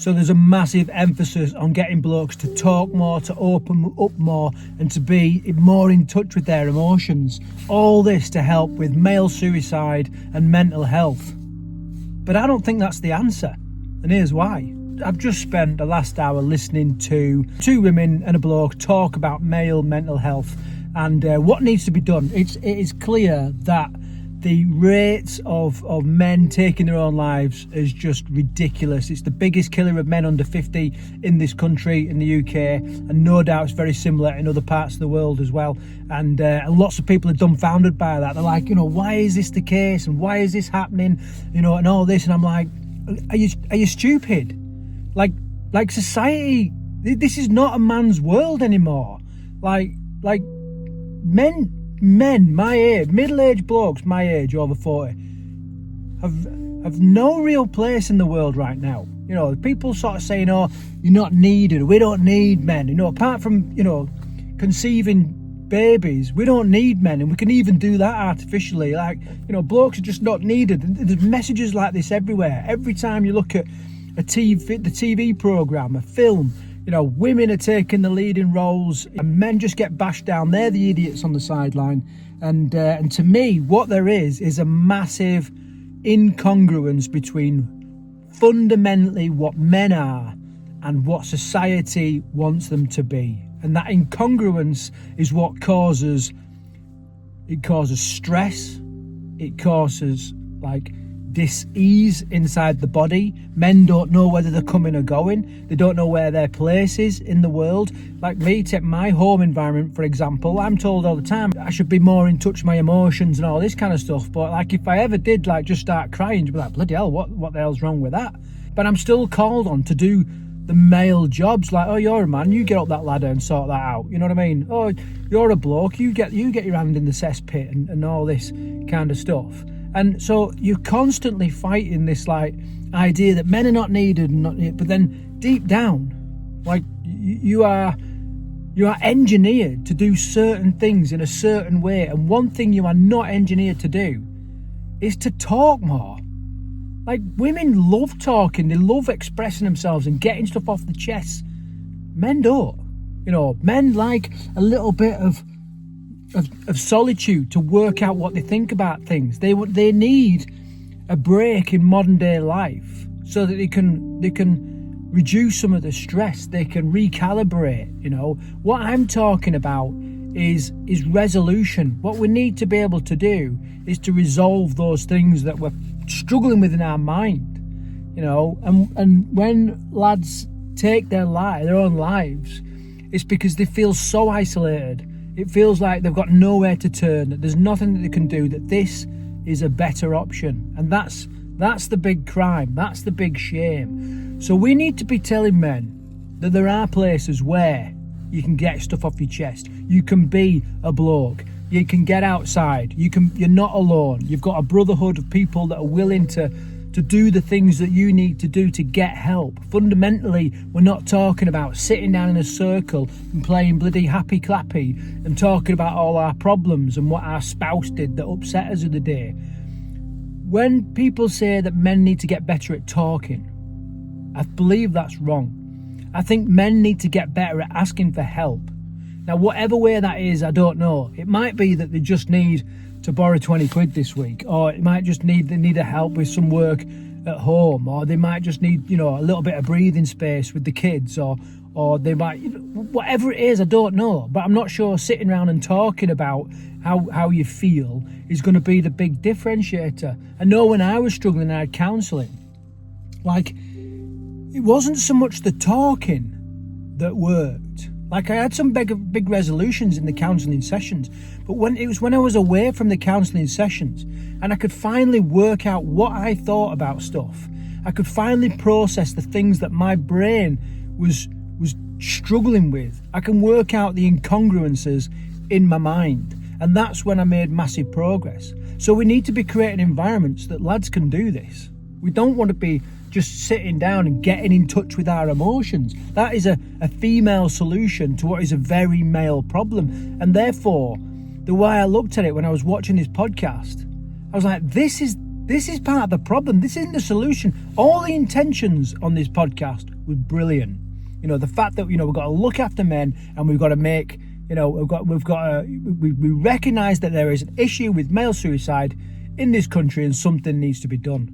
So there's a massive emphasis on getting blokes to talk more, to open up more, and to be more in touch with their emotions. All this to help with male suicide and mental health. But I don't think that's the answer, and here's why. I've just spent the last hour listening to two women and a bloke talk about male mental health and what needs to be done. It is clear that the rates of men taking their own lives is just ridiculous. It's the biggest killer of men under 50 in this country, in the UK, and no doubt it's very similar in other parts of the world as well. And lots of people are dumbfounded by that. They're like, why is this the case, and why is this happening, and all this. And I'm like, are you stupid? Like society, this is not a man's world anymore. Like men my age, middle-aged blokes my age, over 40, have no real place in the world right now. People sort of saying, "Oh, you're not needed. We don't need men." Apart from conceiving babies, we don't need men, and we can even do that artificially. Blokes are just not needed. And there's messages like this everywhere. Every time you look at the TV program, a film, women are taking the leading roles and men just get bashed down. They're the idiots on the sideline. And to me, what there is a massive incongruence between fundamentally what men are and what society wants them to be. And that incongruence is what causes stress. It causes dis-ease inside the body. Men don't know whether they're coming or going. They don't know where their place is in the world. Like me, take my home environment, for example. I'm told all the time I should be more in touch with my emotions and all this kind of stuff. But if I ever did just start crying, you'd be like, bloody hell, what the hell's wrong with that? But I'm still called on to do the male jobs. Oh, you're a man, you get up that ladder and sort that out. You know what I mean? Oh, you're a bloke, you get your hand in the cesspit and all this kind of stuff. And so you're constantly fighting this idea that men are not needed, but then deep down, you are engineered to do certain things in a certain way, and one thing you are not engineered to do is to talk more. Women love talking, they love expressing themselves and getting stuff off the chest. Men don't. Men like a little bit of solitude to work out what they think about things. They need a break in modern day life so that they can reduce some of the stress. They can recalibrate. What I'm talking about is resolution. What we need to be able to do is to resolve those things that we're struggling with in our mind. And when lads take their own lives, it's because they feel so isolated. It feels like they've got nowhere to turn, that there's nothing that they can do, that this is a better option. And that's the big crime. That's the big shame. So we need to be telling men that there are places where you can get stuff off your chest. You can be a bloke. You can get outside. You're not alone. You've got a brotherhood of people that are willing to do the things that you need to do to get help. Fundamentally, we're not talking about sitting down in a circle and playing bloody happy clappy and talking about all our problems and what our spouse did that upset us of the day. When people say that men need to get better at talking, I believe that's wrong. I think men need to get better at asking for help. Now, whatever way that is, I don't know. It might be that they just need to borrow 20 quid this week, or it might just they need a help with some work at home, or they might just need a little bit of breathing space with the kids, or they might, whatever it is, I don't know. But I'm not sure sitting around and talking about how you feel is going to be the big differentiator. I know when I was struggling, I had counselling. It wasn't so much the talking that worked. I had some big resolutions in the counselling sessions, but when I was away from the counselling sessions and I could finally work out what I thought about stuff, I could finally process the things that my brain was struggling with. I can work out the incongruences in my mind, and that's when I made massive progress. So we need to be creating environments that lads can do this. We don't want to be just sitting down and getting in touch with our emotions. That is a female solution to what is a very male problem. And therefore, the way I looked at it when I was watching this podcast, I was like, this is This is part of the problem. This isn't the solution. All the intentions on this podcast was brilliant. You know, the fact that, you know, we've got to look after men and we've got to make, you know, we recognise that there is an issue with male suicide in this country and something needs to be done.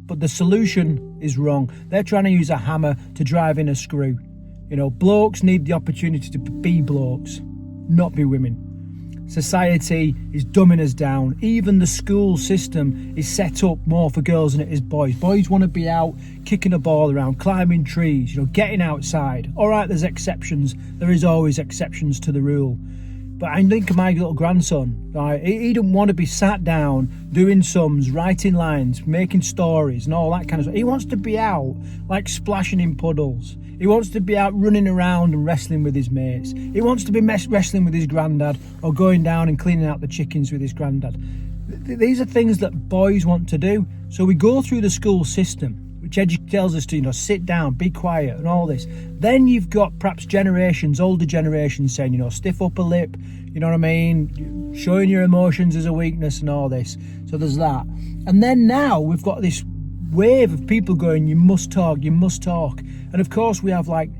But the solution is wrong. They're trying to use a hammer to drive in a screw. You know, blokes need the opportunity to be blokes, not be women. Society is dumbing us down. Even the school system is set up more for girls than it is boys. Boys want to be out kicking a ball around, climbing trees, you know, getting outside. All right, there's exceptions. There is always exceptions to the rule. But I think of my little grandson, right? He didn't want to be sat down doing sums, writing lines, making stories and all that kind of stuff. He wants to be out, like splashing in puddles. He wants to be out running around and wrestling with his mates. He wants to be wrestling with his granddad or going down and cleaning out the chickens with his granddad. These are things that boys want to do. So we go through the school system, which tells us to, you know, sit down, be quiet and all this. Then you've got perhaps older generations saying, you know, stiff upper lip, you know what I mean? Showing your emotions is a weakness and all this. So there's that. And then now we've got this wave of people going, you must talk. And of course we have like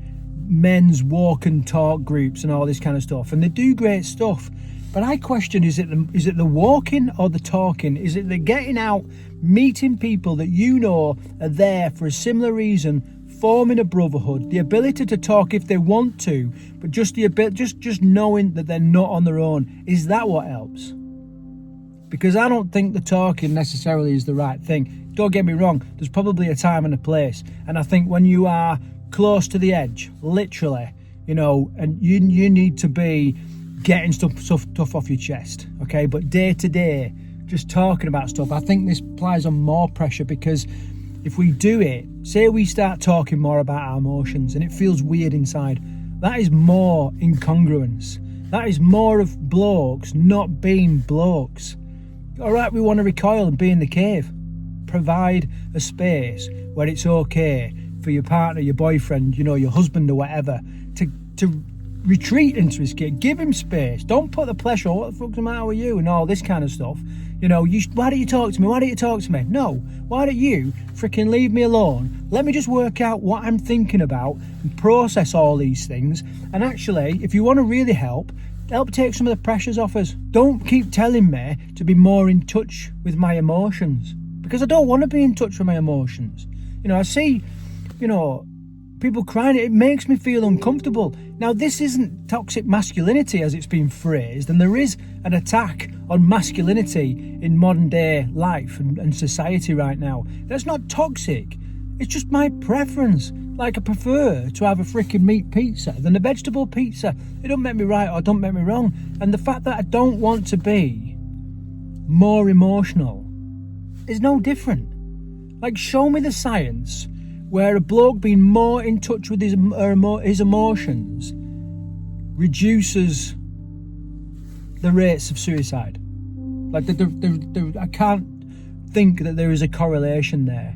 men's walk and talk groups and all this kind of stuff. And they do great stuff. But I question, is it the walking or the talking? Is it the getting out, meeting people that you know are there for a similar reason, forming a brotherhood, the ability to talk if they want to, but just knowing that they're not on their own? Is that what helps? Because I don't think the talking necessarily is the right thing. Don't get me wrong, there's probably a time and a place. And I think when you are close to the edge, literally, you know, and you need to be getting stuff off your chest, okay? But day to day, just talking about stuff, I think this applies on more pressure, because if we do it, say we start talking more about our emotions and it feels weird inside, that is more incongruence. That is more of blokes not being blokes. All right, we want to recoil and be in the cave. Provide a space where it's okay for your partner, your boyfriend, you know, your husband or whatever, to retreat into his cave. Give him space. Don't put the pressure on, what the fuck's the matter with you and all this kind of stuff. You know, why don't you talk to me? Why don't you talk to me? No, why don't you freaking leave me alone? Let me just work out what I'm thinking about and process all these things. And actually, if you want to really help take some of the pressures off us. Don't keep telling me to be more in touch with my emotions, because I don't want to be in touch with my emotions. You know, I see, you know, people crying. It makes me feel uncomfortable. Now, this isn't toxic masculinity as it's been phrased, and there is an attack on masculinity in modern day life and society right now. That's not toxic. It's just my preference. Like, I prefer to have a freaking meat pizza than a vegetable pizza. It don't make me right or don't make me wrong. And the fact that I don't want to be more emotional is no different. Like, show me the science where a bloke being more in touch with his emotions reduces the rates of suicide. Like, I can't think that there is a correlation there.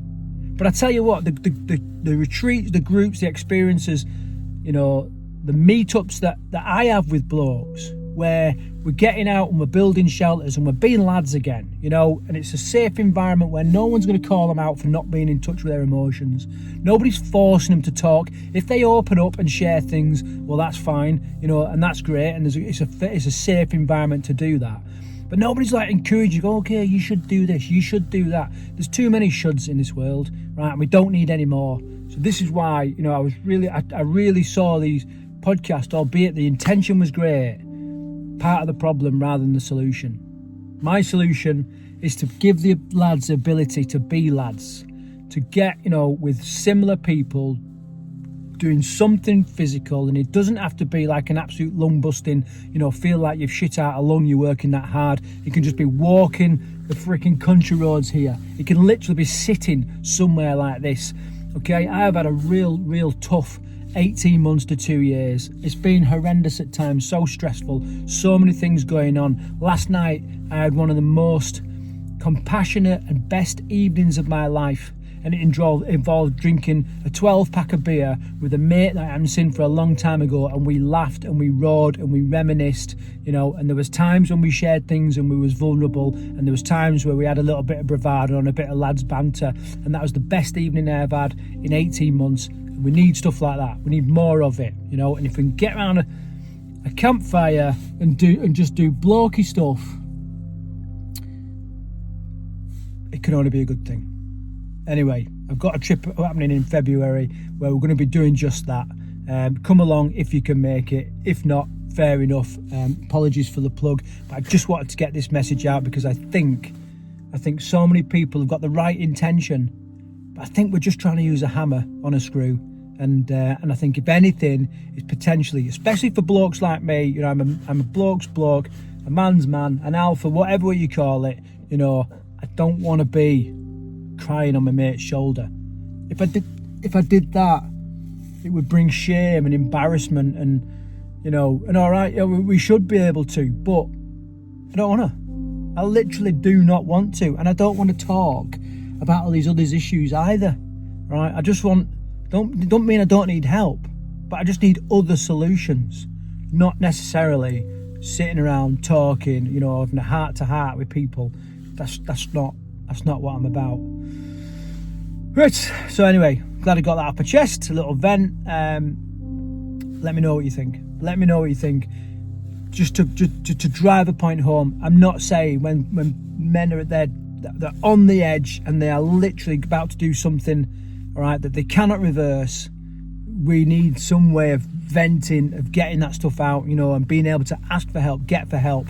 But I tell you what, the retreats, the groups, the experiences, you know, the meetups that I have with blokes, where we're getting out and we're building shelters and we're being lads again, you know, and it's a safe environment where no one's going to call them out for not being in touch with their emotions. Nobody's forcing them to talk. If they open up and share things, well, that's fine, you know, and that's great, and it's a safe environment to do that. But nobody's like encouraging you, okay, you should do this, you should do that. There's too many shoulds in this world, right? And we don't need any more. So this is why, you know, I really saw these podcasts, albeit the intention was great, part of the problem rather than the solution. My solution is to give the lads the ability to be lads, to get, you know, with similar people, doing something physical, and it doesn't have to be like an absolute lung busting, you know, feel like you've shit out a lung, you're working that hard. You can just be walking the freaking country roads here. You can literally be sitting somewhere like this. Okay, I have had a real tough 18 months to 2 years. It's been horrendous at times, so stressful, so many things going on. Last night I had one of the most compassionate and best evenings of my life. and it involved drinking a 12-pack of beer with a mate that I hadn't seen for a long time ago, and we laughed and we roared and we reminisced, you know, and there was times when we shared things and we was vulnerable, and there was times where we had a little bit of bravado and a bit of lads banter, and that was the best evening I've had in 18 months. And we need stuff like that. We need more of it, you know, and if we can get around a campfire and just do blokey stuff, it can only be a good thing. Anyway, I've got a trip happening in February where we're going to be doing just that. Come along if you can make it. If not, fair enough. Apologies for the plug, but I just wanted to get this message out because I think so many people have got the right intention, but I think we're just trying to use a hammer on a screw. And I think if anything, is potentially, especially for blokes like me, you know, I'm a bloke's bloke, a man's man, an alpha, whatever way you call it. You know, I don't want to be crying on my mate's shoulder. If I did that, it would bring shame and embarrassment, and you know, and all right, you know, we should be able to, but I don't want to. I literally do not want to, and I don't want to talk about all these other issues either. Right? I just want. Don't mean I don't need help, but I just need other solutions, not necessarily sitting around talking, you know, having a heart to heart with people. That's not what I'm about. Right. So anyway, glad I got that off my chest. A little vent. Let me know what you think. Let me know what you think. Just to drive a point home. I'm not saying when men are they're on the edge and they are literally about to do something, all right, that they cannot reverse. We need some way of venting, of getting that stuff out, you know, and being able to ask for help, get for help.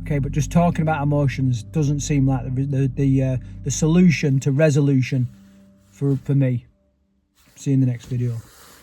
Okay, but just talking about emotions doesn't seem like the solution to resolution for me. See you in the next video.